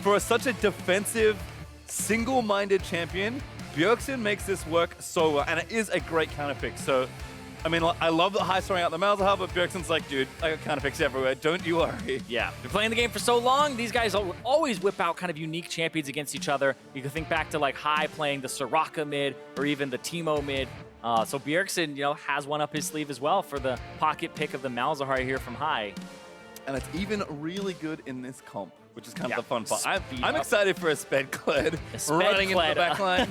for such a defensive, single-minded champion, Bjergsen makes this work so well, and it is a great counter pick. So, I mean, I love the high throwing out the Malzahar, but Bjergsen's like, dude, I got counter picks everywhere. Don't you worry. Yeah, been playing the game for so long. These guys always whip out kind of unique champions against each other. You can think back to like Hai playing the Soraka mid or even the Teemo mid. So Bjergsen, has one up his sleeve as well for the pocket pick of the Malzahar here from Hai. And it's even really good in this comp, which is kind of the fun part. Speed I'm excited for a Sped-Kled running into the backline.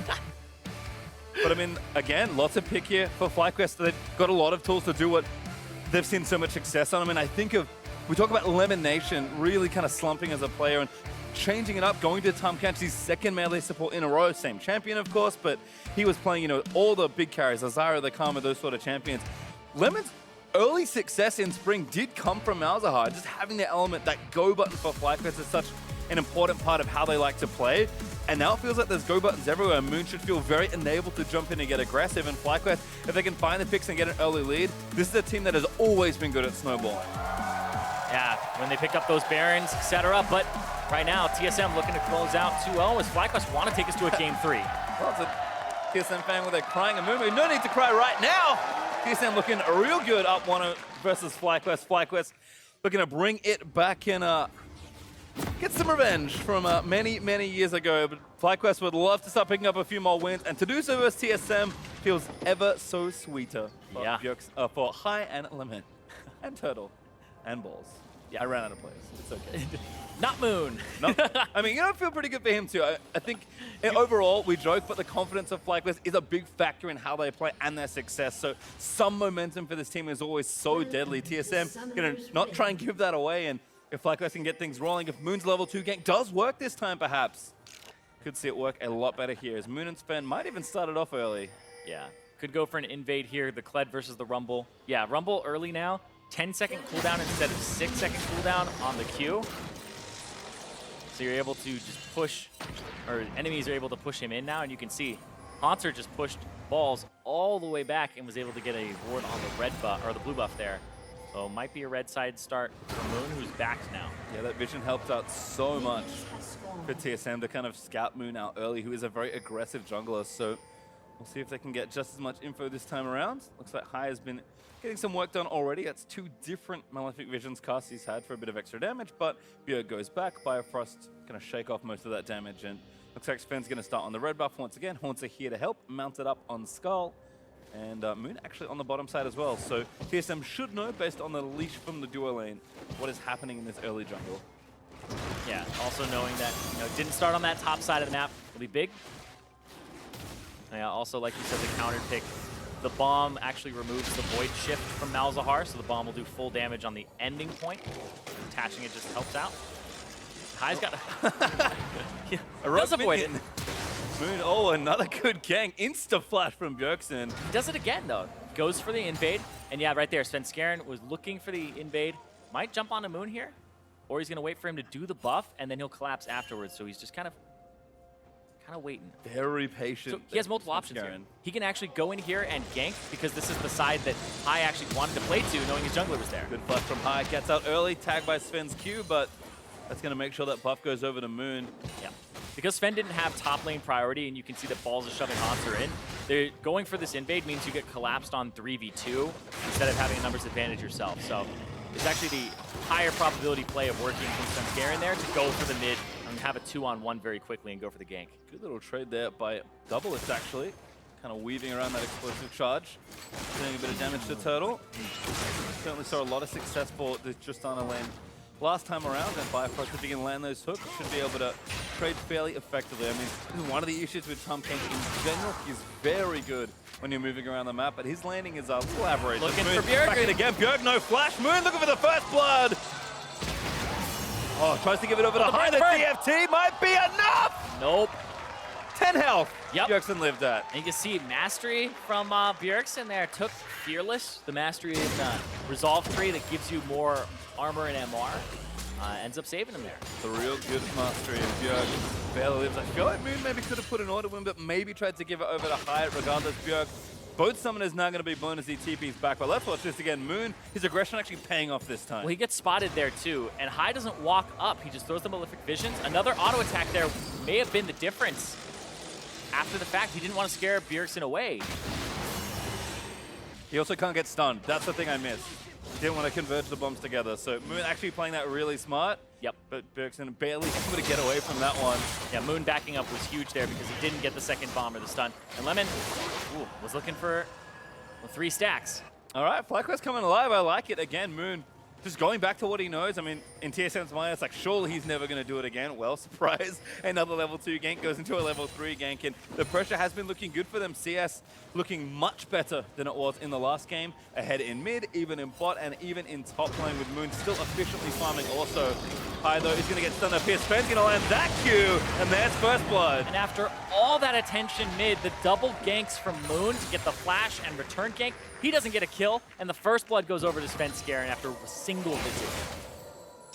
But I mean, again, lots of pick here for FlyQuest. They've got a lot of tools to do what they've seen so much success on. I mean, I think we talk about Lemon Nation really kind of slumping as a player and changing it up, going to Tom Kenchi's second melee support in a row, same champion, of course, but he was playing, all the big carries, Azara, the Karma, those sort of champions. Lemon's early success in Spring did come from Malzahar. Just having the element, that go button for FlyQuest is such an important part of how they like to play. And now it feels like there's go buttons everywhere. Moon should feel very enabled to jump in and get aggressive. And FlyQuest, if they can find the picks and get an early lead, this is a team that has always been good at snowball. Yeah, when they pick up those Barons, etc. But right now, TSM looking to close out 2-0 as FlyQuest want to take us to a game 3. Well, it's a TSM fan where they're crying a moo. No need to cry right now. TSM looking real good up 1-0 versus FlyQuest. FlyQuest looking to bring it back in get some revenge from many, many years ago. But FlyQuest would love to start picking up a few more wins, and to do so versus TSM feels ever so sweeter for Hai and Lemon and Turtle and Balls. Yeah, I ran out of players. It's okay. Not Moon. No, I mean, I feel pretty good for him too. I think overall we joke, but the confidence of FlyQuest is a big factor in how they play and their success. So some momentum for this team is always so deadly. TSM gonna not try and give that away, and if FlyQuest can get things rolling, if Moon's level 2 gank does work this time, perhaps could see it work a lot better here. As Moon and Sven might even start it off early. Yeah, could go for an invade here. The Kled versus the Rumble. Yeah, Rumble early now. 10-second cooldown instead of 6-second cooldown on the Q. So you're able to just push, or enemies are able to push him in now, and you can see Haunter just pushed Balls all the way back and was able to get a ward on the red buff, or the blue buff there. So it might be a red side start for Moon, who's back now. Yeah, that vision helped out so much for TSM to kind of scout Moon out early, who is a very aggressive jungler. So we'll see if they can get just as much info this time around. Looks like Hai has been getting some work done already. That's 2 different Malefic Visions casts he's had for a bit of extra damage, but Bjerg goes back. Bifrost going to shake off most of that damage, and looks like Sven's going to start on the red buff once again. Haunts are here to help, mounted up on Skull. And Moon actually on the bottom side as well. So TSM should know, based on the leash from the duo lane, what is happening in this early jungle. Yeah, also knowing that didn't start on that top side of the map will be big. Yeah, also like you said, the counter pick. The bomb actually removes the void shift from Malzahar, so the bomb will do full damage on the ending point. Attaching it just helps out. Hai's got does avoid it. Moon, another good gang. Insta-flash from Bjergsen. He does it again, though. Goes for the invade. And yeah, right there, Svenskeren was looking for the invade. Might jump onto Moon here. Or he's going to wait for him to do the buff, and then he'll collapse afterwards. So he's just kind of waiting. Very patient. So he has multiple options here. He can actually go in here and gank, because this is the side that Hai actually wanted to play to, knowing his jungler was there. Good flash from Hai. Gets out early, tagged by Sven's Q, but that's going to make sure that buff goes over to Moon. Yeah. Because Sven didn't have top lane priority, and you can see that Balls is shoving Haunter in, they're going for this invade means you get collapsed on 3v2 instead of having a numbers advantage yourself. So it's actually the higher probability play of working from Svenskeren there to go for the mid and have a 2-on-1 very quickly and go for the gank. Good little trade there by Doublist, actually. Kind of weaving around that explosive charge. Doing a bit of damage to Turtle. Certainly saw a lot of success for the Tristana lane last time around, and Bifrost, if he can land those hooks, should be able to trade fairly effectively. I mean, this is one of the issues with Tom Kench in general. He's very good when you're moving around the map, but his landing is a little average. Looking for Bjerg. Back in again. Bjerg, no flash. Moon looking for the first blood. Oh, tries to give it over to Hai. The DFT might be enough. Nope. 10 health. Yep. Bjergsen lived that. And you can see Mastery from Bjergsen there. Took Fearless, the Mastery in Resolve tree that gives you more armor and MR. Ends up saving him there. The real good Mastery of Bjerg barely lives. I feel like Moon maybe could have put an order win, but maybe tried to give it over to Hai. Regardless, Bjerg Both summoners now going to be bonus TPs back, but let's watch this again. Moon, his aggression actually paying off this time. Well, he gets spotted there too, and Hai doesn't walk up. He just throws the Malefic Visions. Another auto attack there may have been the difference. After the fact, he didn't want to scare Bjergsen away. He also can't get stunned. That's the thing I missed. Didn't want to converge the bombs together. So Moon actually playing that really smart. Yep. But Bjergsen barely able to get away from that one. Yeah, Moon backing up was huge there because he didn't get the second bomb or the stun. And Lemon was looking for 3 stacks. All right, FlyQuest coming alive. I like it. Again, Moon just going back to what he knows. I mean, in TSM's mind, it's like, surely he's never going to do it again. Well, surprise. Another level 2 gank goes into a level 3 gank. And the pressure has been looking good for them. CS looking much better than it was in the last game. Ahead in mid, even in bot, and even in top lane with Moon still efficiently farming also. Hai, though, is going to get stunned up here. Spen's going to land that Q, and there's first blood. And after all that attention mid, the double ganks from Moon to get the flash and return gank, he doesn't get a kill, and the first blood goes over to Svenskeren after a single visit.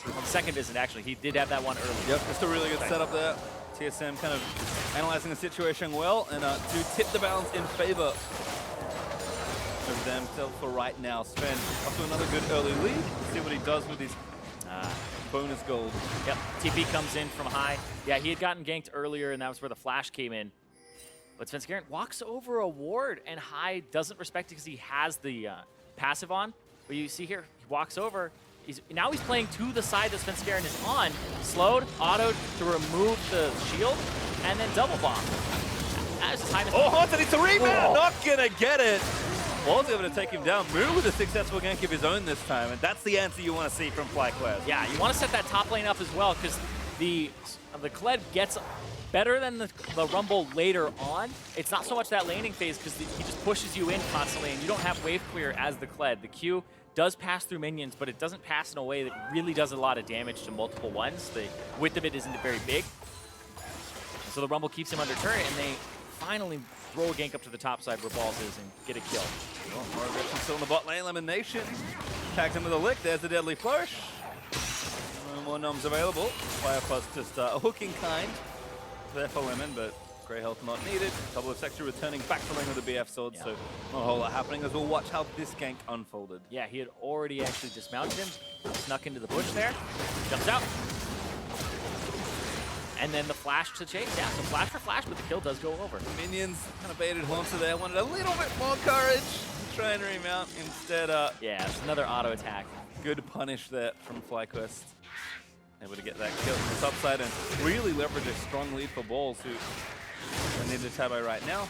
On the second visit, actually, he did have that one early. Yep, just a really good setup there. TSM kind of analyzing the situation well, and to tip the balance in favor of themselves for right now. Sven up to another good early lead. Let's see what he does with his bonus gold. Yep, TP comes in from Hai. Yeah, he had gotten ganked earlier, and that was where the flash came in. But Svenskeren walks over a ward, and Hai doesn't respect it because he has the passive on. But you see here, he walks over. Now he's playing to the side that Svenskeren is on. Slowed, autoed to remove the shield, and then double bomb. That is the time. Oh, Haunted, it's a rebound! Not gonna get it! Was able to take him down. Moon with a successful gank of his own this time, and that's the answer you want to see from FlyQuest. Yeah, you want to set that top lane up as well, because the Kled gets better than the Rumble later on. It's not so much that laning phase, because he just pushes you in constantly, and you don't have wave clear as the Kled. The Q does pass through minions, but it doesn't pass in a way that really does a lot of damage to multiple ones. The width of it isn't very big. So the Rumble keeps him under turret, and they finally throw a gank up to the top side where Balls is and get a kill. Oh, more aggression still in the bot lane. Elimination. Tags him with a lick. There's the deadly flourish. No more noms available. Fire plus just a hooking kind there for Lemon, but Grey health not needed. Double of actually returning back to lane with the BF sword, so not a whole lot happening as we'll watch how this gank unfolded. Yeah, he had already actually dismounted him, snuck into the bush there, jumps out. And then the flash to chase. Yeah, so flash for flash, but the kill does go over. Minions kind of baited Haunter there. Wanted a little bit more courage to try and remount. Instead, yeah, it's another auto attack. Good punish there from FlyQuest. Able to get that kill from the top side and really leverage a strong lead for Balls, who need to Tabo right now.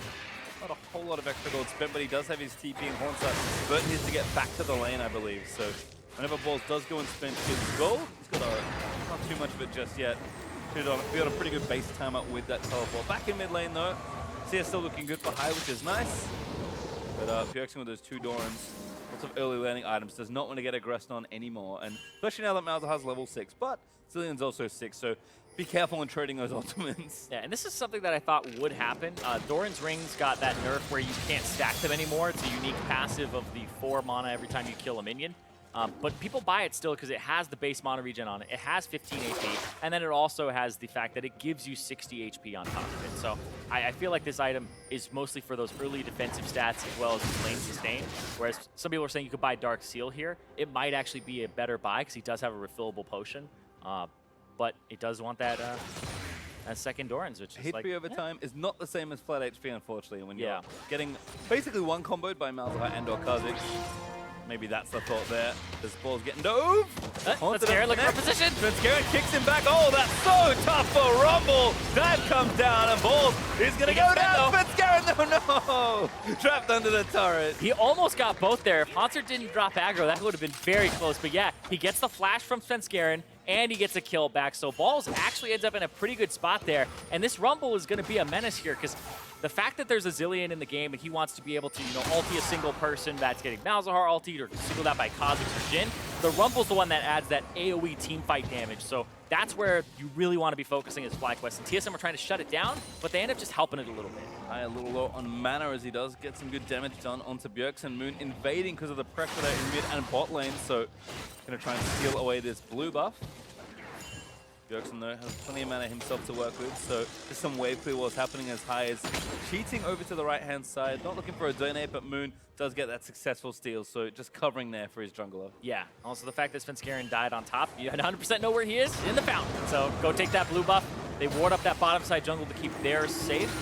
Not a whole lot of extra gold spent, but he does have his TP and Haunter. Burton needs to get back to the lane, I believe. So whenever Balls does go and spend his gold, he's got not too much of it just yet. We got a pretty good base time up with that teleport. Back in mid lane though, CS still looking good for Hai, which is nice. But Bjergsen with those 2 Dorans, lots of early landing items, does not want to get aggressed on anymore. And especially now that Malzahar's level 6, but Zillion's also 6, so be careful when trading those ultimates. Yeah, and this is something that I thought would happen. Doran's Rings got that nerf where you can't stack them anymore. It's a unique passive of the 4 mana every time you kill a minion. But people buy it still because it has the base mana regen on it. It has 15 HP, and then it also has the fact that it gives you 60 HP on top of it. So I feel like this item is mostly for those early defensive stats as well as lane sustain. Whereas some people are saying you could buy Dark Seal here. It might actually be a better buy because he does have a refillable potion. But it does want that second Doran's, which is like... HP over time is not the same as flat HP, unfortunately. When you're getting basically one comboed by Malzahar and or Kha'Zix. Maybe that's the thought there. This Ball's getting dove. Svenskeren looking for position. Svenskeren kicks him back. Oh, that's so tough for Rumble. Dive comes down and Balls is going to go down. Svenskeren, no. Trapped under the turret. He almost got both there. If Haunter didn't drop aggro, that would have been very close. But yeah, he gets the flash from Svenskeren, and he gets a kill back. So Balls actually ends up in a pretty good spot there. And this Rumble is going to be a menace here because the fact that there's a Zilean in the game and he wants to be able to, ulti a single person that's getting Malzahar ultied or singled out by Kha'Zix or Jhin, the Rumble's the one that adds that AoE teamfight damage. So that's where you really want to be focusing as FlyQuest. And TSM are trying to shut it down, but they end up just helping it a little bit. A little low on mana as he does get some good damage done onto Bjergsen. Moon invading because of the pressure there in mid and bot lane, so going to try and steal away this blue buff. Bjergsen, though, has plenty of mana himself to work with, so just some wave clear was happening as high as cheating over to the right-hand side. Not looking for a donate, but Moon does get that successful steal, so just covering there for his jungler. Yeah, also the fact that Svenskeren died on top, you 100% know where he is, in the fountain. So go take that blue buff. They ward up that bottom side jungle to keep theirs safe.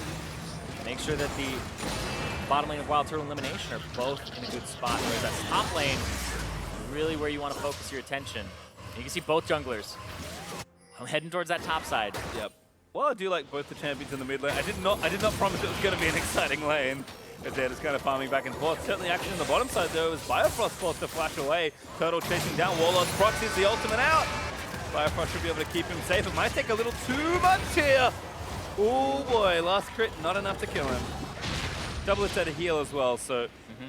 Make sure that the bottom lane of Wild Turtle Elimination are both in a good spot, whereas that top lane is really where you want to focus your attention. And you can see both junglers heading towards that top side. Yep. Well, I do like both the champions in the mid lane. I did not promise it was going to be an exciting lane, as they're just kind of farming back and forth. Certainly action on the bottom side, though, as Biofrost forced to flash away. Turtle chasing down Warlord's proxies, the ultimate out. Biofrost should be able to keep him safe. It might take a little too much here. Oh boy, last crit, not enough to kill him. Double is at a heal as well, so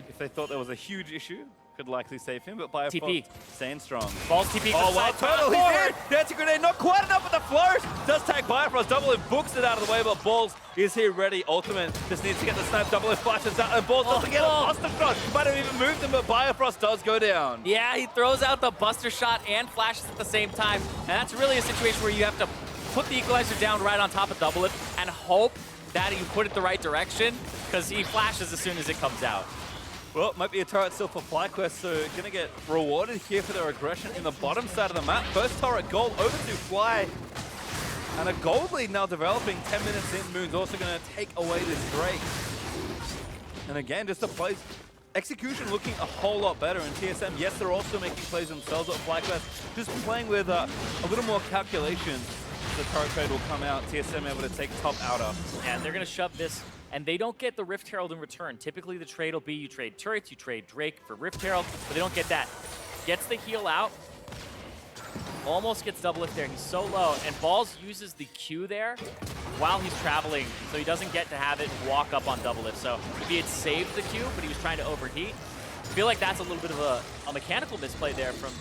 if they thought there was a huge issue, could likely save him, but Biofrost TP. staying strong. Balls TP. Oh, wow, Turtle, he's in! Dancing Grenade, not quite enough with the flourish! Does tag Biofrost, Double Lift books it out of the way, but Balls is here ready. Ultimate just needs to get the snipe, Double Lift flashes out, and Balls doesn't get a Buster Shot! Might have even moved him, but Biofrost does go down. Yeah, he throws out the Buster Shot and flashes at the same time, and that's really a situation where you have to put the Equalizer down right on top of Double Lift and hope that you put it the right direction, because he flashes as soon as it comes out. Well, it might be a turret still for FlyQuest, so gonna get rewarded here for their aggression in the bottom side of the map. First turret gold over to Fly. And a gold lead now developing 10 minutes in. Moon's also gonna take away this Drake. And again, just the plays. Execution looking a whole lot better in TSM. Yes, they're also making plays themselves at FlyQuest. Just playing with a little more calculation. The turret trade will come out. TSM able to take top outer. Yeah, and they're gonna shove this. And they don't get the Rift Herald in return. Typically the trade will be you trade turrets, you trade Drake for Rift Herald, but they don't get that. Gets the heal out. Almost gets Double Lift there. He's so low. And Balls uses the Q there while he's traveling, so he doesn't get to have it walk up on Double Lift. So if he had saved the Q, but he was trying to overheat, I feel like that's a little bit of a mechanical misplay there from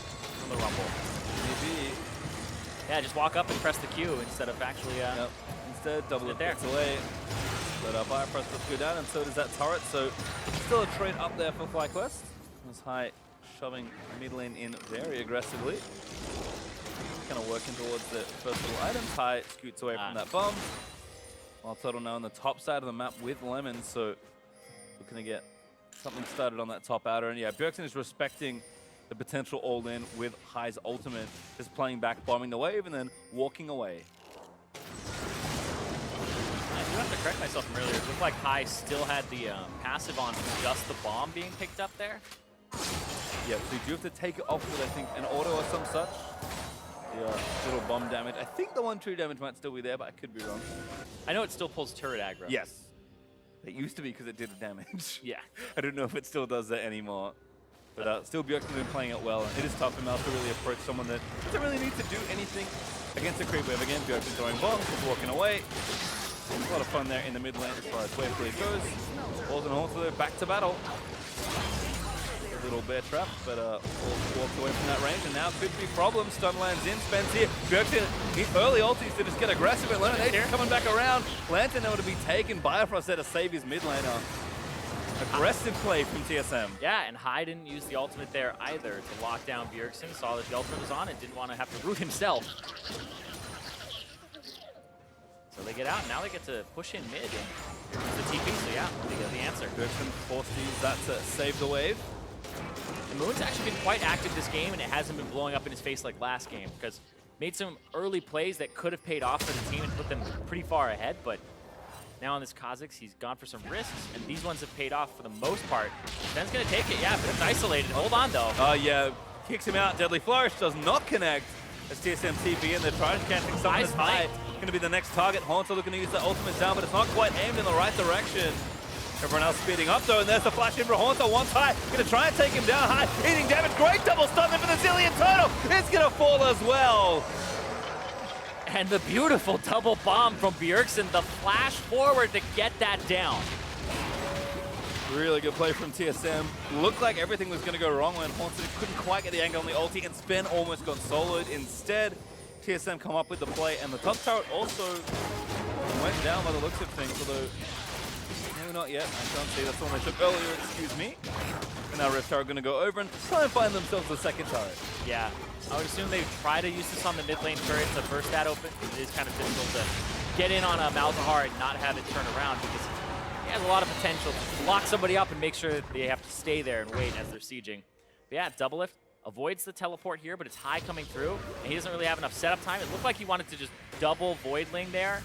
the Rumble. Maybe. Yeah, just walk up and press the Q instead of actually... Yep. Instead, Double Lift gets away. But Biofrost does go down, and so does that turret. So still a trade up there for FlyQuest. Was High shoving mid lane in very aggressively. Kind of working towards the first little items. High scoots away from that bomb. While Turtle now on the top side of the map with Lemon, so looking to get something started on that top outer. And yeah, Bjergsen is respecting the potential all-in with High's ultimate. Just playing back, bombing the wave, and then walking away. I do have to correct myself from earlier. It looked like High still had the passive on just the bomb being picked up there. Yeah, so you do have to take it off with, I think, an auto or some such. The little bomb damage. I think the 1-2 damage might still be there, but I could be wrong. I know it still pulls turret aggro. Yes. It used to be because it did the damage. Yeah. I don't know if it still does that anymore. But still, Bjergsen's been playing it well. It is tough for Mel to really approach someone that doesn't really need to do anything against a creep wave. Again, Bjergsen throwing bombs, just walking away. A lot of fun there in the mid lane as far as wave clear goes. Balls and Horns, though, back to battle. A little bear trap, but walked away from that range, and now could be problems. Stun lands in, Spence here. Bjergsen, he early ultis to just get aggressive, and Lemonade coming back around. Lantern now to be taken. Biofrost there to save his mid laner. Aggressive play from TSM. Yeah, and High didn't use the ultimate there either to lock down Bjergsen. Saw that the ultimate was on and didn't want to have to root himself. So they get out, and now they get to push in mid and use the TP, so yeah, they get the answer. Bjergsen forced to use that to save the wave. And Moon's actually been quite active this game, and it hasn't been blowing up in his face like last game, because made some early plays that could have paid off for the team and put them pretty far ahead, but now on this Kha'Zix, he's gone for some risks, and these ones have paid off for the most part. Ben's going to take it, yeah, but it's isolated. Hold on, though. Yeah, kicks him out. Deadly Flourish does not connect as TSM TP in. They're trying to catch something that's High. Going to be the next target. Haunter looking to use the ultimate down, but it's not quite aimed in the right direction. Everyone else speeding up, though, and there's the flash in for Haunter. Once High, going to try and take him down. High, eating damage. Great double stun there for the Zillion Turtle. It's going to fall as well. And the beautiful double bomb from Bjergsen, the flash forward to get that down. Really good play from TSM. Looked like everything was going to go wrong when Haunter couldn't quite get the angle on the ulti, and Spen almost got soloed. Instead, TSM come up with the play, and the top turret also went down by the looks of things, although No, not yet. I can't see. That's the one they took earlier, excuse me. And now Rift are going to go over and try and find themselves a second turret. Yeah. I would assume they try to use this on the mid lane turret to burst that open. It is kind of difficult to get in on a Malzahar and not have it turn around because he has a lot of potential to lock somebody up and make sure that they have to stay there and wait as they're sieging. But yeah, Doublelift avoids the teleport here, but it's High coming through, and he doesn't really have enough setup time. It looked like he wanted to just double Voidling there,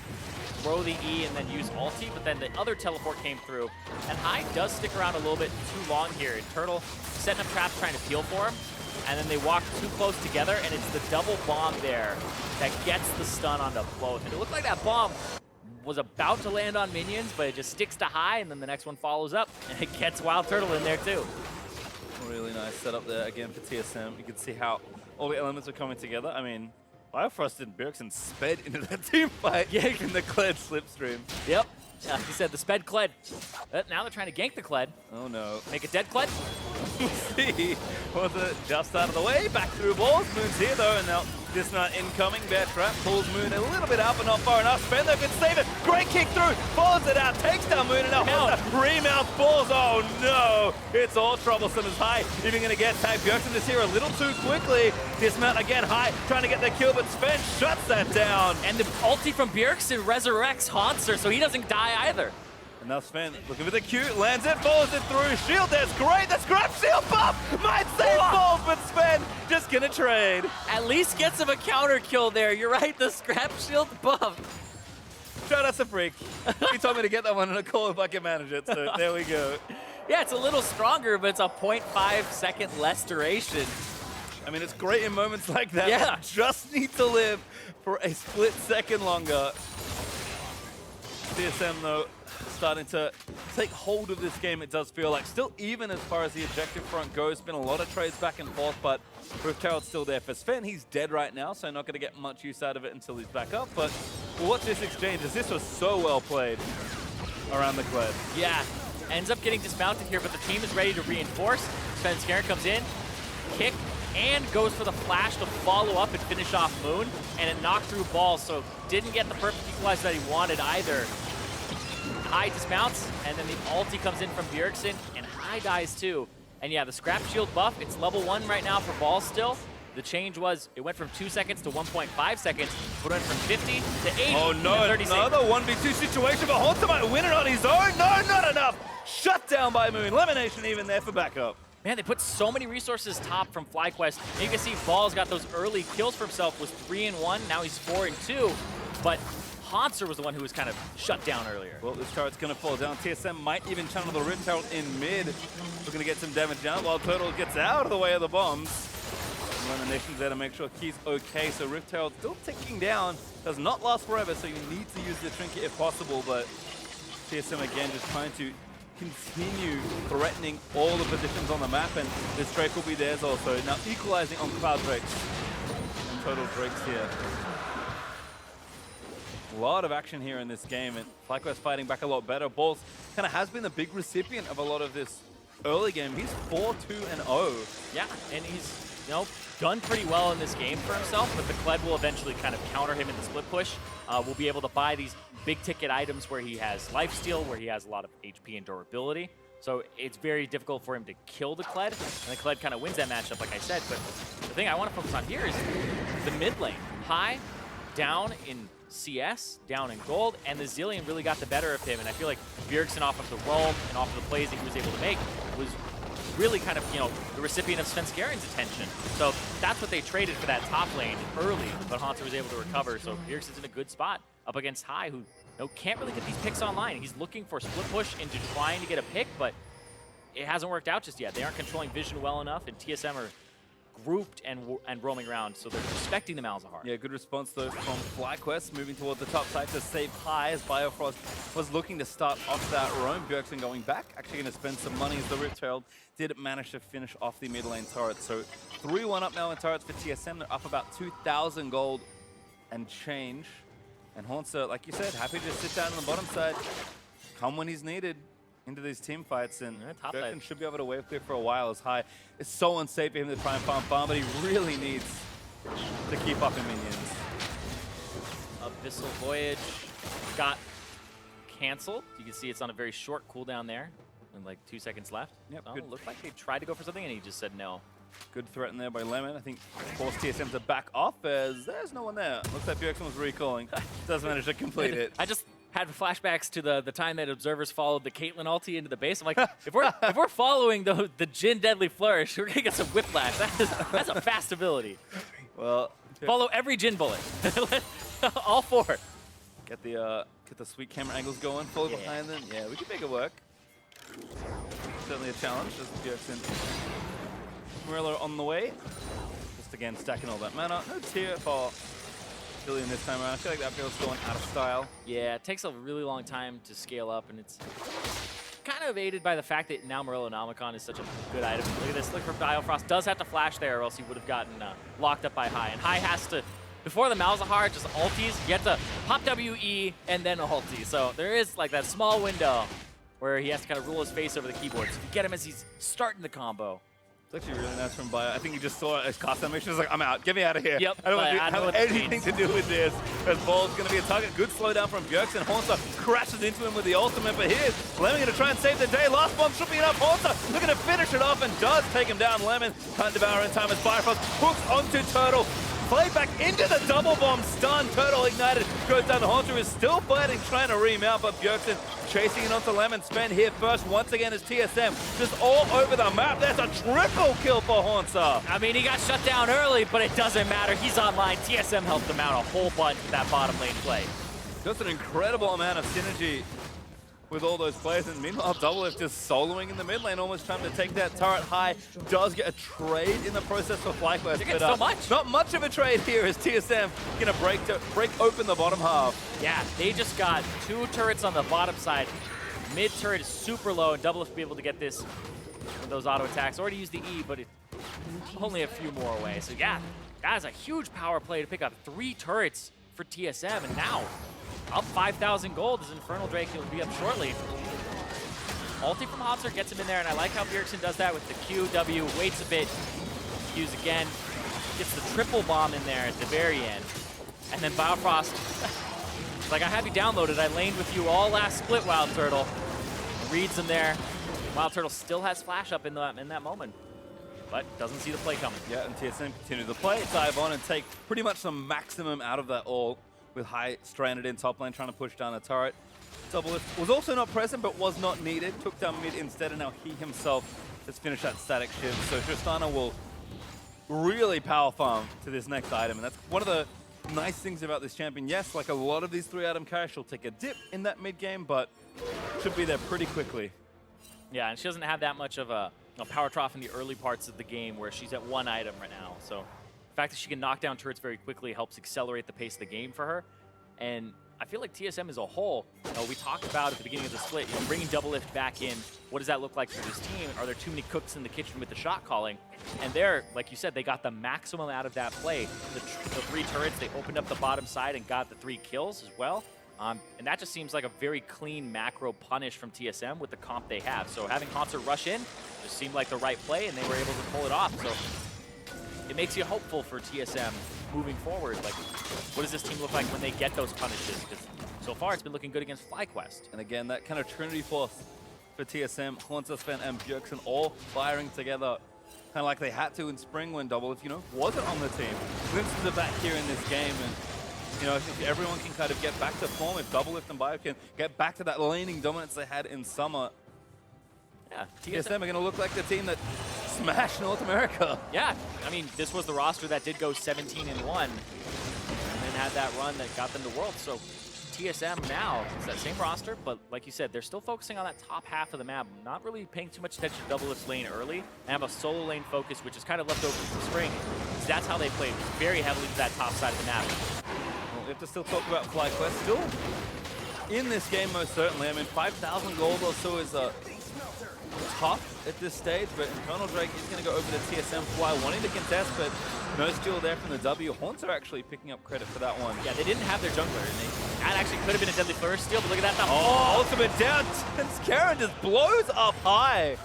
throw the E, and then use ulti, but then the other teleport came through, and High does stick around a little bit too long here. And Turtle setting up traps trying to peel for him, and then they walk too close together, and it's the double bomb there that gets the stun onto both. And it looked like that bomb was about to land on minions, but it just sticks to High, and then the next one follows up, and it gets Wild Turtle in there too. Really nice setup there again for TSM. You can see how all the elements are coming together. I mean, Biofrost and Bjergsen sped into that team fight in the Kled slipstream. Yep. He said the sped Kled. Now they're trying to gank the Kled. Oh no. Make it dead Kled. We'll see. Was it just out of the way? Back through balls. Moon's here though, and now Dismount incoming. Bear Trap pulls Moon a little bit out, but not far enough. Sven though can save it. Great kick through. Follows it out. Takes down Moon, and now remount balls. Oh no. It's all troublesome as High even going to get tagged. Bjergsen is here a little too quickly. Dismount again. High trying to get the kill, but Sven shuts that down. And the ulti from Bjergsen resurrects Haunter, so he doesn't die either. And now Sven looking for the Q, lands it, follows it through. Shield there's great, the scrap shield buff! Might save balls, but Sven just gonna trade. At least gets him a counter kill there. You're right, the scrap shield buff. Shout out to Freak. He told me to get that one in a call if I can manage it, so there we go. Yeah, it's a little stronger, but it's a 0.5 second less duration. I mean, it's great in moments like that. Yeah. You just need to live for a split second longer. TSM, though, starting to take hold of this game, it does feel like. Still even as far as the objective front goes. Been a lot of trades back and forth, but Rift Herald's still there for Sven. He's dead right now, so not going to get much use out of it until he's back up. But we'll watch this exchange, as this was so well played around the Kled. Yeah, ends up getting dismounted here, but the team is ready to reinforce. Sven comes in, kick, and goes for the flash to follow up and finish off Moon, and it knocked through balls, so didn't get the perfect equalizer that he wanted either. High dismounts, and then the ulti comes in from Bjergsen, and High dies too. And yeah, the scrap shield buff, it's level 1 right now for balls still. The change was, it went from 2 seconds to 1.5 seconds, but went from 50 to 80. Oh no, another 1v2 situation, but Haunter might win it on his own. No, not enough. Shut down by Moon. Elimination even there for backup. Man, they put so many resources top from FlyQuest. And you can see Balls got those early kills for himself, was 3-1, now he's 4-2. But Haunter was the one who was kind of shut down earlier. Well, this turret's going to fall down. TSM might even channel the Rift Herald in mid. We're going to get some damage down while Turtle gets out of the way of the bombs. Elimination's there to make sure he's okay. So Rift Herald still ticking down. Does not last forever, so you need to use the trinket if possible. But TSM again just trying to continue threatening all the positions on the map, and this Drake will be theirs also. Now equalizing on Cloud Drakes. And Total Drakes here. A lot of action here in this game, and FlyQuest fighting back a lot better. Balls kind of has been the big recipient of a lot of this early game. He's 4-2-0. Yeah, and he's, you know, done pretty well in this game for himself, but the Kled will eventually kind of counter him in the split push. We'll be able to buy these big ticket items where he has lifesteal, where he has a lot of HP and durability. So it's very difficult for him to kill the Kled, and the Kled kind of wins that matchup, like I said. But the thing I want to focus on here is the mid lane. High, down in CS, down in gold, and the Zillion really got the better of him. And I feel like Bjergsen off of the roam and off of the plays that he was able to make was really kind of, you know, the recipient of Svenskerin's attention. So that's what they traded for that top lane early, but Haunter was able to recover. So Bjergsen's in a good spot up against High, who, you know, can't really get these picks online. He's looking for split push into trying to get a pick, but it hasn't worked out just yet. They aren't controlling vision well enough, and TSM are grouped and roaming around, so they're respecting the Malzahar. Yeah, good response though from FlyQuest, moving towards the top side to save High as Biofrost was looking to start off that roam. Bjergsen going back, actually going to spend some money as the Rift Herald did manage to finish off the mid lane turret. So 3-1 up now in turrets for TSM. They're up about 2,000 gold and change. And Haunter, like you said, happy to sit down on the bottom side, come when he's needed into these team fights, and Bjergsen should be able to wave clear for a while as High. It's so unsafe for him to try and farm, but he really needs to keep up in minions. Abyssal Voyage got canceled. You can see it's on a very short cooldown there, and like 2 seconds left. Yep, So good. it looked like they tried to go for something, and he just said no. Good threat in there by Lemon. I think forced TSM to back off as there's no one there. Looks like Bjergsen was recalling. Doesn't manage to complete it. I just had flashbacks to the time that observers followed the Caitlyn ulti into the base. I'm like, if we're following the Jhin Deadly Flourish, we're gonna get some whiplash. That's a fast ability. Well, Follow every Jhin bullet. All 4. get the sweet camera angles going. Follow behind them. Yeah, we can make it work. Certainly a challenge as Bjergsen. Murillo on the way. Just again stacking all that mana. No tier for Jillian this time around. I feel like that feels going out of style. Yeah, it takes a really long time to scale up, and it's kind of aided by the fact that now Murillo Nomicon is such a good item. Look at this. Look for Biofrost. Does have to flash there, or else he would have gotten locked up by High. And High has to, before the Malzahar, just ulties. You have to pop WE and then ulti. So there is like that small window where he has to kind of rule his face over the keyboard. So if you get him as he's starting the combo. It's actually really nice from Bio. I think he just saw his cast animation. He's like, I'm out. Get me out of here. Yep. I don't want to have anything to do with this. As Ball's going to be a target. Good slowdown from Bjergsen. Haunter crashes into him with the ultimate. But here's Lemon going to try and save the day. Last bomb should be enough. Haunter looking to finish it off and does take him down. Lemon can't devour in time as Bifrost hooks onto Turtle. Play back into the double bomb stun. Turtle ignited. Goes down. The Haunter is still fighting, trying to remount, but Bjergsen chasing it onto Lemon. Sven here first once again as TSM. Just all over the map. There's a triple kill for Haunter. I mean, he got shut down early, but it doesn't matter. He's online. TSM helped him out a whole bunch with that bottom lane play. Just an incredible amount of synergy with all those players, and meanwhile Doublelift just soloing in the mid lane, almost trying to take that turret. High does get a trade in the process for FlyQuest, but so much. Not much of a trade here as TSM gonna break open the bottom half. Yeah, they just got 2 turrets on the bottom side. Mid turret is super low, and Doublelift will be able to get this with those auto attacks. Already used the E, but it's only a few more away. So yeah, that is a huge power play to pick up 3 turrets for TSM, and now up 5,000 gold as Infernal Drake will be up shortly. Ulti from Hopser gets him in there, and I like how Bjergsen does that with the Q, W, waits a bit, Qs again, gets the triple bomb in there at the very end. And then Biofrost, it's like, I have you downloaded, I laned with you all last split, Wild Turtle. Reads him there. Wild Turtle still has flash up in that moment, but doesn't see the play coming. Yeah, and TSM continue to play, dive on and take pretty much the maximum out of that all, with High stranded in top lane, trying to push down the turret. Doublelift was also not present, but was not needed. Took down mid instead, and now he himself has finished that static shift. So Tristana will really power farm to this next item, and that's one of the nice things about this champion. Yes, like a lot of these 3-item carries, she'll take a dip in that mid game, but should be there pretty quickly. Yeah, and she doesn't have that much of a power trough in the early parts of the game where she's at 1 item right now. So the fact that she can knock down turrets very quickly helps accelerate the pace of the game for her. And I feel like TSM as a whole, we talked about at the beginning of the split, bringing Doublelift back in. What does that look like for this team? Are there too many cooks in the kitchen with the shot calling? And there, like you said, they got the maximum out of that play. The 3 turrets, they opened up the bottom side and got the 3 kills as well. And that just seems like a very clean macro punish from TSM with the comp they have. So having Haunter rush in just seemed like the right play, and they were able to pull it off. So it makes you hopeful for TSM moving forward. Like, what does this team look like when they get those punishes? Because so far it's been looking good against FlyQuest. And again, that kind of Trinity Force for TSM, Haunter, Sven, and Bjergsen all firing together, kind of like they had to in spring when Doublelift, wasn't on the team. Glimpses of that here in this game, and if everyone can kind of get back to form, if Doublelift and Bio can get back to that laning dominance they had in summer, yeah, TSM are going to look like the team that smashed North America. Yeah, I mean, this was the roster that did go 17-1 and then had that run that got them to Worlds. So TSM now, it's that same roster, but like you said, they're still focusing on that top half of the map, not really paying too much attention to Doublelift's lane early, and have a solo lane focus, which is kind of left over from spring. So that's how they played very heavily to that top side of the map. Well, we have to still talk about FlyQuest. Still in this game, most certainly. I mean, 5,000 gold or so is tough at this stage, but Infernal Drake is going to go over to TSM Fly, wanting to contest, but no steal there from the W. Haunter actually picking up credit for that one. Yeah, they didn't have their jungler, and that actually could have been a Deadly Flourish steal, but look at that. Oh, ultimate down. Karen just blows up High.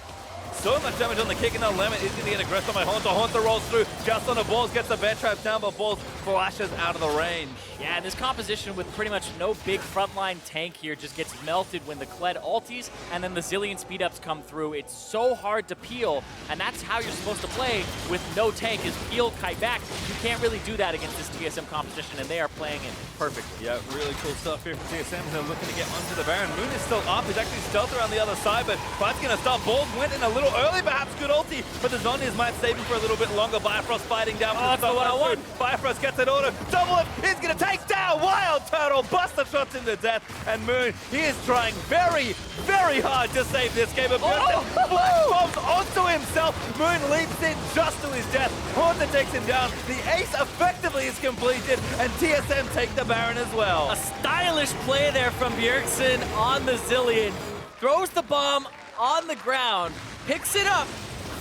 So much damage on the kick, and now Lemon is going to get aggressed by Haunter. Haunter rolls through just on the balls, gets the bear trap down, but balls flashes out of the range. Yeah, and this composition with pretty much no big frontline tank here just gets melted when the Kled ulties and then the zillion speed ups come through. It's so hard to peel, and that's how you're supposed to play with no tank, is peel, kite back. You can't really do that against this TSM competition, and they are playing it perfectly. Yeah, really cool stuff here from TSM. They're looking to get onto the Baron. Moon is still up. He's actually stealth around the other side, but fight's going to start. Balls went in a little early, perhaps. Good ulti, but the Zombies might save him for a little bit longer. Bifrost fighting down. Oh, that's the 1-on-1. Bifrost gets an auto. Double F is going to take down Wild Turtle. Buster shots him to death. And Moon, he is trying very, very hard to save this game. But flash bombs onto himself. Moon leaps in just to his death. Haunter takes him down. The ace effectively is completed, and TSM take the Baron as well. A stylish play there from Bjergsen on the Zillion. Throws the bomb on the ground, picks it up,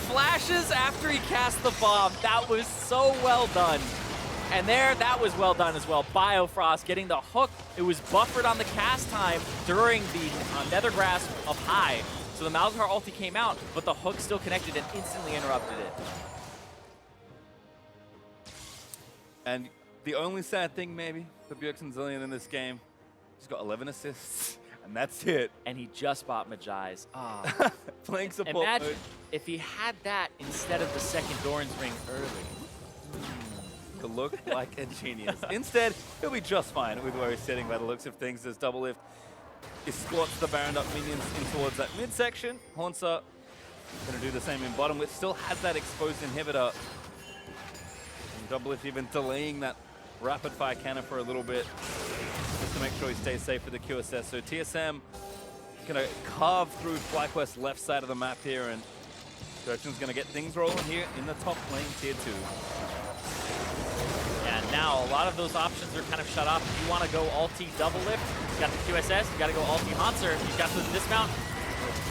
flashes after he casts the bomb. That was so well done. And there, that was well done as well. Biofrost getting the hook. It was buffered on the cast time during the Nether Grasp of high. So the Malzahar ulti came out, but the hook still connected and instantly interrupted it. And the only sad thing maybe for Bjergsen Zillion in this game, he's got 11 assists, and that's it. And he just bought Majai's. Oh. Playing support Imagine mode. if he had that instead of the second Doran's Ring early. To look like a genius. Instead, he'll be just fine with where he's sitting by the looks of things. There's double lift. He squats the Baron up minions in towards that midsection. Haunter going to do the same in bottom, which still has that exposed inhibitor. And double lift even delaying that rapid fire cannon for a little bit, just to make sure he stays safe for the QSS. So TSM going to carve through FlyQuest's left side of the map here, and Bjergsen's going to get things rolling here in the top lane, tier 2. And now a lot of those options are kind of shut off. If you want to go ulti double lift, you got the QSS, you got to go ulti Haunter, you got the dismount.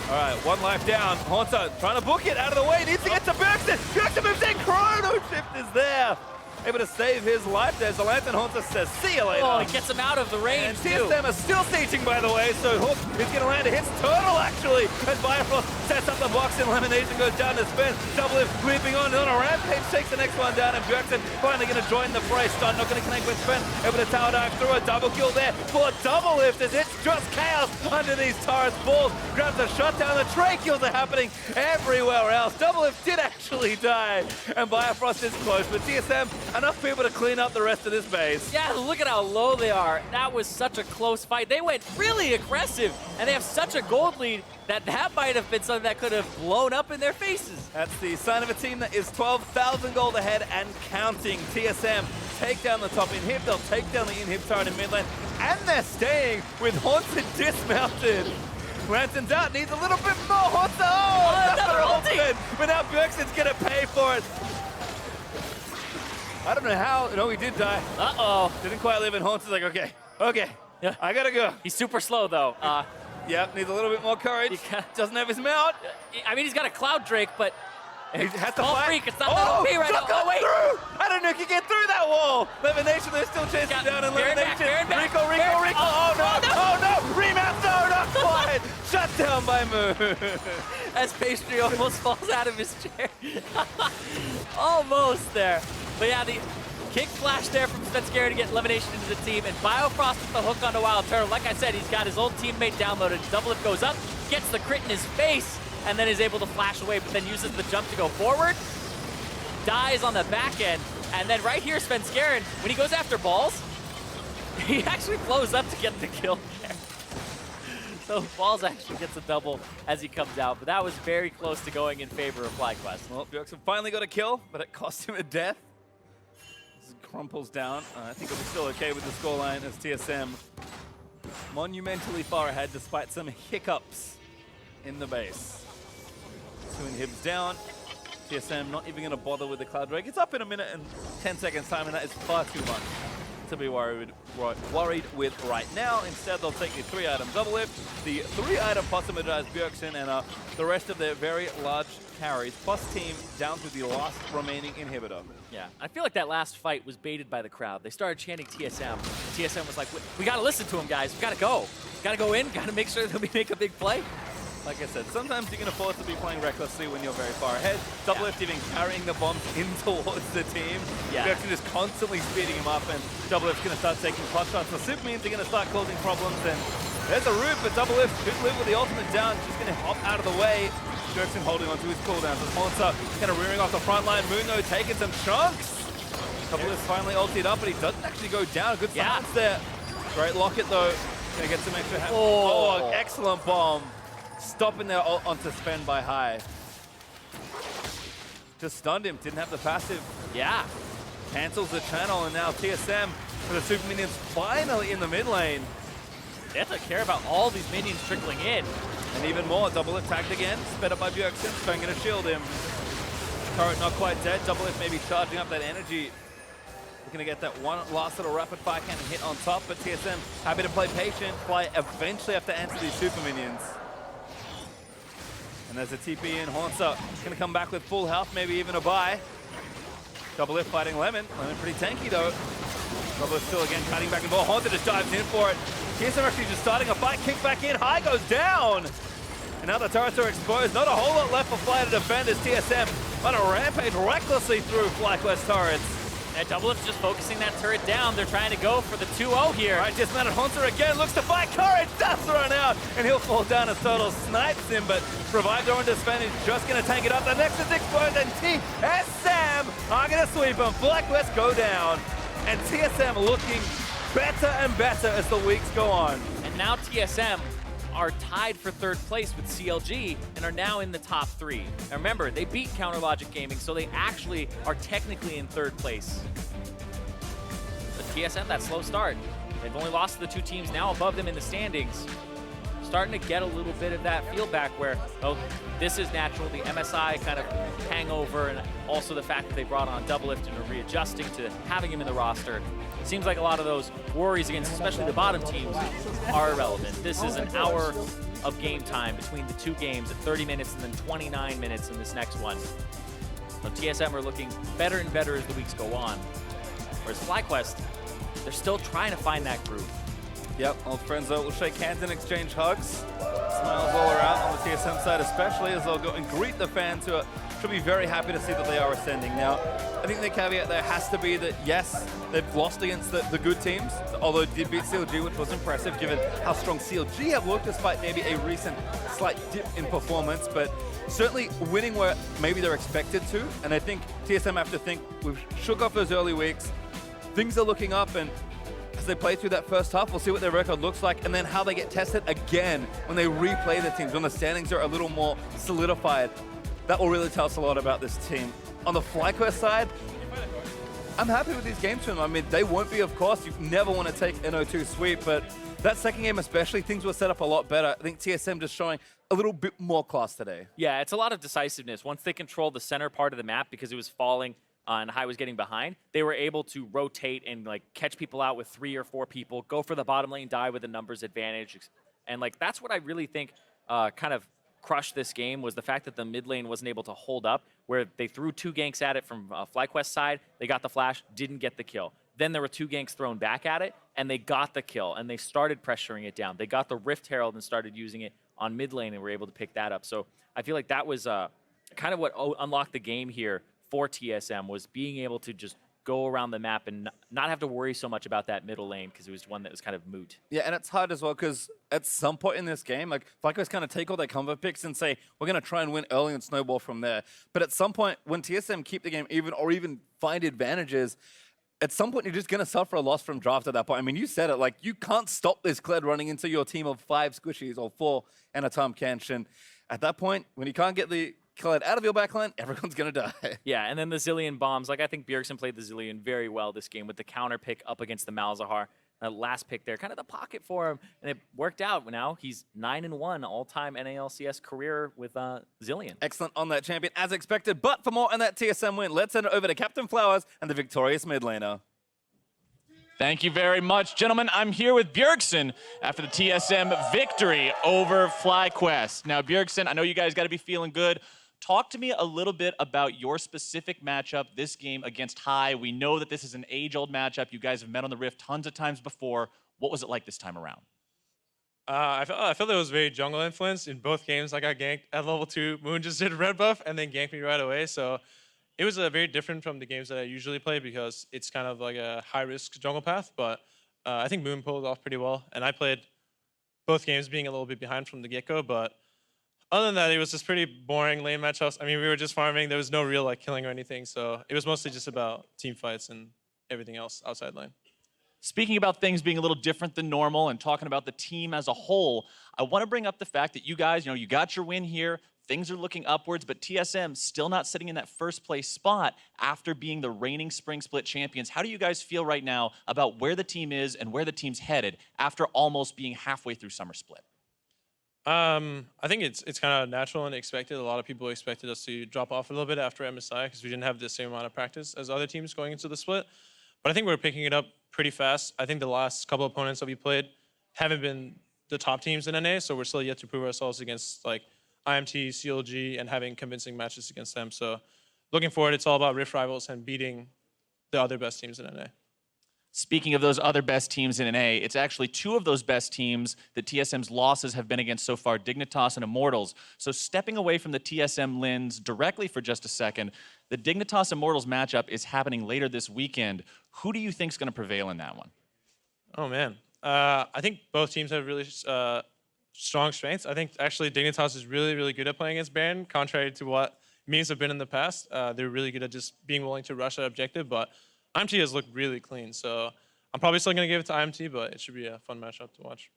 All right, one life down. Haunter trying to book it out of the way. Needs to get to Bjergsen. Bjergsen moves in. Chrono Shift is there. Able to save his life there. The Lantern Haunter says, see you later. Oh, he gets him out of the range, and TSM are still sieging, by the way, so Hook is going to land. It hits Turtle, actually, as Bifrost sets up the box, and Elimination goes down to spin. Double Lift leaping on a rampage, takes the next one down, and Bjergsen finally going to join the fray. Stun not going to connect with Sven. Able to tower dive through a double kill there for Double Lift, as it's just chaos under these Taurus balls. Grabs a shot down. The Trey kills are happening everywhere else. Double Lift did actually die, and Bifrost is close, but TSM, enough people to clean up the rest of this base. Yeah, look at how low they are. That was such a close fight. They went really aggressive, and they have such a gold lead that might have been something that could have blown up in their faces. That's the sign of a team that is 12,000 gold ahead and counting. TSM take down the top inhib, they'll take down the inhib turret in mid lane, and they're staying with Haunter dismounted. Lantern's out, needs a little bit more. Haunter, another ultimate! But now Bjergsen's gonna pay for it. I don't know how. No, he did die. Uh-oh. Didn't quite live in. Haunter's like, okay, Yeah. I gotta go. He's super slow, though. Yep, needs a little bit more courage. Doesn't have his mount. I mean, he's got a Cloud Drake, but He has to Call fight. Freak, it's not that OP right now. Oh, wait. Through. I don't know if he can get through that wall. Lemonation, they're still chasing down. And Baron back, Lemonation. Baron back, Rico. Baron back. Oh, no. Oh, Oh, no. Remount. No, not quite. Shut down by Moon. As Pastry almost falls out of his chair. Almost there. But yeah, the kick flash there from Svenskera to get Elimination into the team, and Biofrost with the hook onto Wild Turtle. Like I said, he's got his old teammate downloaded. Double Lift goes up, gets the crit in his face, and then is able to flash away, but then uses the jump to go forward. Dies on the back end, and then right here, Svenskera, when he goes after balls, he actually blows up to get the kill there. So Balls actually gets a double as he comes out, but that was very close to going in favor of FlyQuest. Well, Bjergsen finally got a kill, but it cost him a death. This crumples down. I think it'll be still okay with the scoreline as TSM monumentally far ahead despite some hiccups in the base. 2 inhibs down. TSM not even going to bother with the Cloud Drake. It's up in a minute and 10 seconds time, and that is far too much to be worried with right now. Instead, they'll take the 3-item double lift, the 3-item Possimidize Bjergsen, and the rest of their very large carries, plus team down to the last remaining inhibitor. yeah, I feel like that last fight was baited by the crowd. They started chanting TSM. TSM was like, we got to listen to him, guys. We got to go. Got to go in. Got to make sure that we make a big play. Like I said, sometimes you can afford to be playing recklessly when you're very far ahead. Doublelift even carrying the bombs in towards the team. Yeah. You're actually just constantly speeding him up, and Doublelift's going to start taking pot shots. The super means are going to start causing problems, and there's a root, but Doublelift could live with the ultimate down. Just going to hop out of the way. Bjergsen holding onto his cooldowns. As Haunter kind of rearing off the front line. Muno taking some chunks. Doublelift finally ulted up, but he doesn't actually go down. Good silence there. Great locket though. Gonna get some extra. Oh, excellent bomb. Stopping there onto spend by High. Just stunned him. Didn't have the passive. Yeah. Cancels the channel, and now TSM for the super minions finally in the mid lane. They have to care about all these minions trickling in. And even more, Doublelift tagged again, sped up by Bjergsen, Spang gonna shield him. Turret not quite dead, Doublelift maybe charging up that energy. We're gonna get that one last little rapid fire cannon hit on top, but TSM happy to play patient, Fly eventually have to answer these super minions. And there's a TP in, Haunter gonna come back with full health, maybe even a buy. Doublelift fighting Lemon, Lemon pretty tanky though. Doublelift still again cutting back and forth, Haunter just dives in for it. TSM actually just starting a fight, kick back in, High goes down! And now the turrets are exposed, not a whole lot left for Fly to defend as TSM on a rampage recklessly through FlyQuest turrets. And Doublelift's just focusing that turret down. They're trying to go for the 2-0 here. Right, dismounted Haunter again, looks to fight Courage, does thrown out, and he'll fall down as Turtle snipes him, but Revive their own defense is just gonna tank it up. The next is exposed, and TSM are gonna sweep him. FlyQuest go down, and TSM looking better and better as the weeks go on. And now TSM are tied for third place with CLG and are now in the top 3. Now remember, they beat Counter Logic Gaming, so they actually are technically in third place. But TSM, that slow start. They've only lost to the 2 teams now above them in the standings. Starting to get a little bit of that feel back where, oh, this is natural, the MSI kind of hangover, and also the fact that they brought on Doublelift and are readjusting to having him in the roster. It seems like a lot of those worries against especially the bottom teams are irrelevant. This is an hour of game time between the 2 games at 30 minutes and then 29 minutes in this next one. So TSM are looking better and better as the weeks go on. Whereas FlyQuest, they're still trying to find that groove. Yep, old friends though will shake hands and exchange hugs. Smiles all around on the TSM side especially as they'll go and greet the fans who should be very happy to see that they are ascending. Now, I think the caveat there has to be that yes, they've lost against the good teams, although they did beat CLG, which was impressive given how strong CLG have looked despite maybe a recent slight dip in performance, but certainly winning where maybe they're expected to, and I think TSM have to think we've shook off those early weeks, things are looking up, and as they play through that first half, we'll see what their record looks like and then how they get tested again when they replay the teams, when the standings are a little more solidified. That will really tell us a lot about this team. On the FlyQuest side, I'm happy with these games from them. I mean, they won't be, of course. You never want to take an 0-2 sweep, but that second game especially, things were set up a lot better. I think TSM just showing a little bit more class today. Yeah, it's a lot of decisiveness. Once they controlled the center part of the map because it was falling and High was getting behind, they were able to rotate and like catch people out with 3 or 4 people, go for the bottom lane, die with a numbers advantage. And like that's what I really think kind of crushed this game was the fact that the mid lane wasn't able to hold up, where they threw 2 ganks at it from FlyQuest side, they got the flash, didn't get the kill. Then there were 2 ganks thrown back at it, and they got the kill, and they started pressuring it down. They got the Rift Herald and started using it on mid lane and were able to pick that up. So I feel like that was kind of what unlocked the game here for TSM, was being able to just go around the map and not have to worry so much about that middle lane because it was one that was kind of moot. Yeah, and it's hard as well because at some point in this game, like FlyQuest kind of take all their combo picks and say, we're going to try and win early and snowball from there. But at some point, when TSM keep the game even or even find advantages, at some point, you're just going to suffer a loss from draft at that point. I mean, you said it, like, you can't stop this Kled running into your team of 5 squishies or 4 and a Tom Kenshin. At that point, when you can't get the Kled out of your backline, everyone's going to die. Yeah, and then the Zillion bombs. Like, I think Bjergsen played the Zillion very well this game with the counter pick up against the Malzahar. That last pick there, kind of the pocket for him, and it worked out. Now he's 9-1 all-time NALCS career with Zillion. Excellent on that champion, as expected. But for more on that TSM win, let's send it over to Captain Flowers and the victorious mid laner. Thank you very much, gentlemen. I'm here with Bjergsen after the TSM victory over FlyQuest. Now, Bjergsen, I know you guys got to be feeling good. Talk to me a little bit about your specific matchup this game against High. We know that this is an age-old matchup. You guys have met on the Rift tons of times before. What was it like this time around? I felt it was very jungle influenced in both games. I got ganked at level 2. Moon just did red buff and then ganked me right away. So it was very different from the games that I usually play because it's kind of like a high risk jungle path. But I think Moon pulled it off pretty well. And I played both games being a little bit behind from the get-go. But other than that, it was just pretty boring lane matchups. I mean, we were just farming. There was no real like killing or anything. So it was mostly just about team fights and everything else outside lane. Speaking about things being a little different than normal and talking about the team as a whole, I want to bring up the fact that you guys, you got your win here. Things are looking upwards, but TSM still not sitting in that first place spot after being the reigning Spring Split champions. How do you guys feel right now about where the team is and where the team's headed after almost being halfway through Summer Split? I think it's kind of natural and expected. A lot of people expected us to drop off a little bit after MSI because we didn't have the same amount of practice as other teams going into the split. But I think we're picking it up pretty fast. I think the last couple of opponents that we played haven't been the top teams in NA, so we're still yet to prove ourselves against like IMT, CLG, and having convincing matches against them. So looking forward, it's all about Rift Rivals and beating the other best teams in NA. Speaking of those other best teams in NA, it's actually 2 of those best teams that TSM's losses have been against so far, Dignitas and Immortals. So stepping away from the TSM lens directly for just a second, the Dignitas Immortals matchup is happening later this weekend. Who do you think is going to prevail in that one? Oh, man. I think both teams have really strong strengths. I think actually Dignitas is really, really good at playing against Baron, contrary to what memes have been in the past. They're really good at just being willing to rush that objective, but IMT has looked really clean, so I'm probably still going to give it to IMT, but it should be a fun matchup to watch.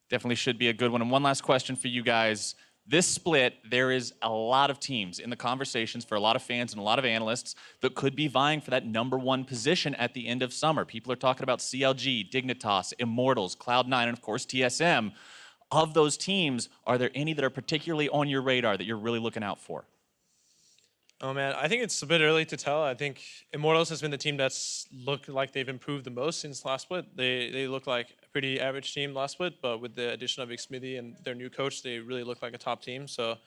Definitely should be a good one. And one last question for you guys. This split, there is a lot of teams in the conversations for a lot of fans and a lot of analysts that could be vying for that #1 position at the end of summer. People are talking about CLG, Dignitas, Immortals, Cloud9, and of course TSM. Of those teams, are there any that are particularly on your radar that you're really looking out for? Oh, man, I think it's a bit early to tell. I think Immortals has been the team that's looked like they've improved the most since last split. They look like a pretty average team last split, but with the addition of Xmithy and their new coach, they really look like a top team. So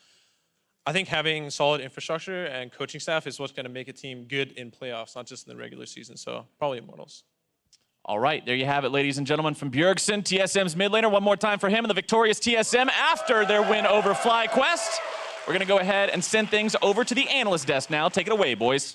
I think having solid infrastructure and coaching staff is what's going to make a team good in playoffs, not just in the regular season. So probably Immortals. All right, there you have it, ladies and gentlemen, from Bjergsen, TSM's mid laner. One more time for him and the victorious TSM after their win over FlyQuest. We're going to go ahead and send things over to the analyst desk now. Take it away, boys.